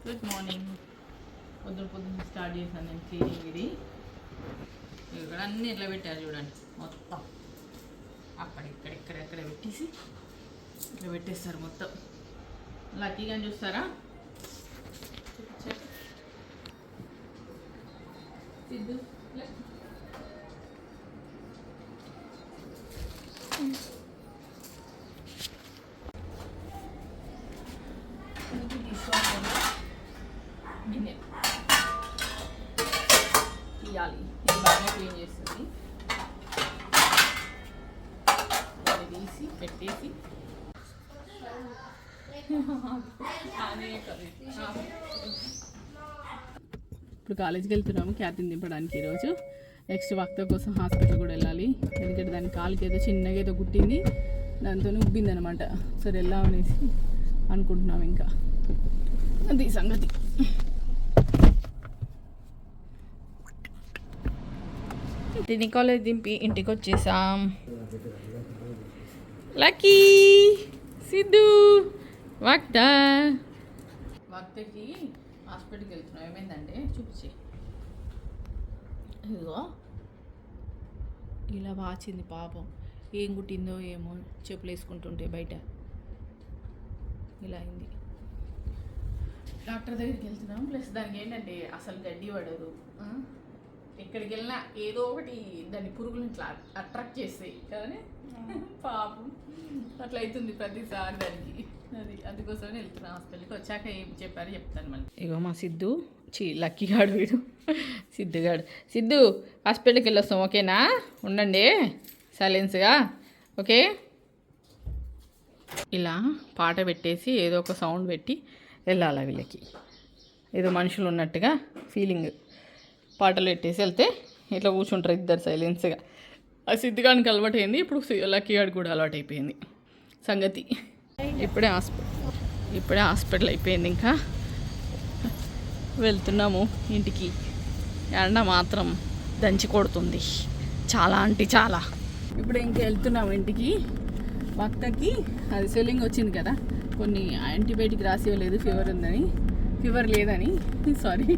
Good morning. పొద్దున్న start చేశాను నేను క్లీనింగ్. ఇది ఇక్కడ అన్నీ ఎట్లా పెట్టారు చూడండి, మొత్తం అక్కడ ఇక్కడ పెట్టేసి ఇట్లా పెట్టేస్తారు మొత్తం. లక్కీగా చూస్తారా, సిద్ధు గిన్నె తీయాలి. ఇది బాగా క్లీన్ చేస్తుంది. అది తీసి పెట్టేసి ఇప్పుడు కాలేజీకి వెళ్తున్నాము క్యాతిని దింపడానికి ఈరోజు. నెక్స్ట్ వక్త కోసం హాస్పిటల్ కూడా వెళ్ళాలి. ఎందుకంటే దాని కాలుకి ఏదో చిన్నగా ఏదో గుట్టింది, దాంతో ఉబ్బింది అనమాట. సరే వెళ్దాం అనేసి అనుకుంటున్నాం. ఇంకా అది సంగతి. దీన్ని కాలేజ్ దింపి ఇంటికి వచ్చేసాం. లక్కీ, సిద్ధు, వక్తకి హాస్పిటల్కి వెళ్తున్నాం. ఏమైందంటే చూపించే, ఇదిగో ఇలా వాచింది పాపం. ఏం కుట్టిందో ఏమో, చెప్పులు వేసుకుంటుంటే బయట ఇలా అయింది. డాక్టర్ దగ్గరికి వెళ్తున్నాం. ప్లస్ దానికి ఏంటంటే అసలు గడ్డి పడదు. ఎక్కడికి వెళ్ళినా ఏదో ఒకటి దాన్ని పురుగులను ఇట్లా అట్రాక్ట్ చేస్తాయి కదా పాపం. అట్లా అవుతుంది ప్రతిసారి దానికి. అందుకోసమే వెళ్తున్నాం హాస్పిటల్కి. వచ్చాక ఏం చెప్పారో చెప్తాను మళ్ళీ. ఇగో మా సిద్ధు, లక్కీగాడు వీడు, సిద్ధు హాస్పిటల్కి వెళ్ళొస్తాం. ఓకేనా, ఉండండి సైలెన్స్గా. ఓకే, ఇలా పాట పెట్టేసి ఏదో ఒక సౌండ్ పెట్టి వెళ్ళాలి. వీళ్ళకి ఏదో మనుషులు ఉన్నట్టుగా ఫీలింగ్. పాటలు పెట్టేసి వెళ్తే ఇట్లా కూర్చుంటారు ఇద్దరు సైలెన్స్గా. ఆ సిద్ధిగానికి అలవాటు అయింది, ఇప్పుడు లక్కీగాడు కూడా అలవాటు అయిపోయింది సంగతి. ఇప్పుడే హాస్పిటల్ అయిపోయింది. ఇంకా వెళ్తున్నాము ఇంటికి. ఎండ మాత్రం దంచి కొడుతుంది చాలా అంటే చాలా. ఇప్పుడు ఇంకా వెళ్తున్నాము ఇంటికి. భక్తకి అది స్వెల్లింగ్ వచ్చింది కదా, కొన్ని యాంటీబయాటిక్ రాసి ఇవ్వలేదు, ఫీవర్ లేదని. సారీ,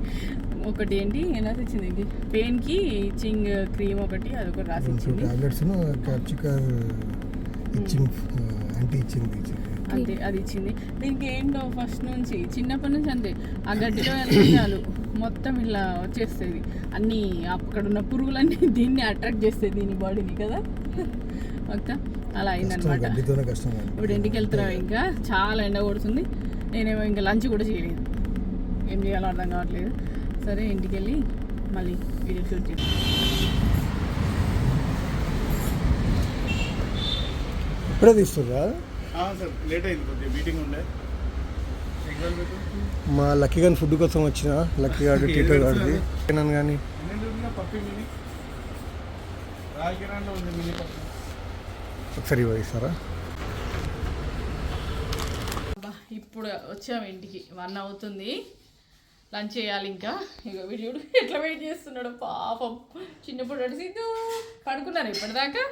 ఒకటి ఏంటి ఎలా ఇచ్చింది, పెయిన్కి ఇచ్చింగ్ క్రీమ్ ఒకటి, అదొకటి రాసి ఇచ్చింది. అంతే, అది ఇచ్చింది. దీనికి ఏంటో ఫస్ట్ నుంచి చిన్నప్పటి నుంచి అంతే, ఆ గడ్డిలో చాలు మొత్తం ఇలా వచ్చేస్తుంది. అన్నీ అక్కడ ఉన్న పురుగులన్నీ దీన్ని అట్రాక్ట్ చేస్తాయి, దీని బాడీని కదా మొత్తం. అలా అయిందనమాట. ఇప్పుడు ఇంటికి వెళ్తున్నాం. ఇంకా చాలా ఎండ కొడుతుంది. నేనేమో ఇంకా లంచ్ కూడా చేయలేదు, ఏం చేయాలో అర్థం కావట్లేదు. సరే ఇంటికి వెళ్ళి మళ్ళీ వీడియో షూట్ చేస్తాం. ఇప్పుడే తీస్తుందా? లేట్ అయింది కొద్దిగా, మీటింగ్ ఉండే. మా లక్కీ గాని ఫుడ్ కోసం వచ్చిన లక్కీ గారు టీటో గారిది కానీ పప్పి మినీ రాజకీయాల్లో ఉంది. మినీ పప్పి ఒకసారి ఇస్తారా? ఇప్పుడు వచ్చాము ఇంటికి, 1 అవుతుంది. లంచ్ చేయాలి ఇంకా. ఇక వీడు ఎట్లా వెయిట్ చేస్తున్నాడు పాపం. చిన్నప్పుడు సిద్ధు పడుకున్నారు ఇప్పటిదాకా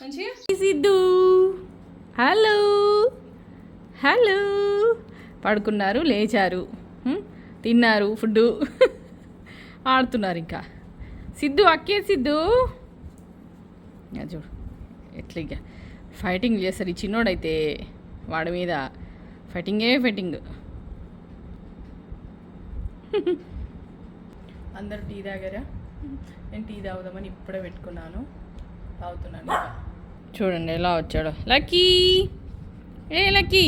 మంచిగా. సిద్ధు హలో పడుకున్నారు, లేచారు, తిన్నారు ఫుడ్, ఆడుతున్నారు. ఇంకా సిద్ధు అక్కే సిద్ధు చూడు ఎట్లా ఇక ఫైటింగ్ చేస్తారు. ఈ చిన్నోడైతే వాడి మీద ఫైటింగ్. అందరు టీ తాగారా? నేను టీ తాగుదామని ఇప్పుడే పెట్టుకున్నాను, తాగుతున్నాను. చూడండి ఎలా వచ్చాడో లక్కీ. లక్కీ,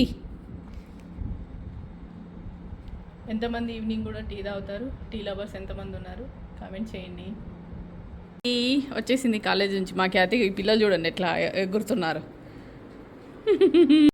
ఎంతమంది ఈవినింగ్ కూడా టీ తాగుతారు? టీ లవర్స్ ఎంతమంది ఉన్నారు కామెంట్ చేయండి. వచ్చేసింది కాలేజ్ నుంచి మా ఖ్యాతి. ఈ పిల్లలు చూడండి ఎట్లా ఎగురుతున్నారు.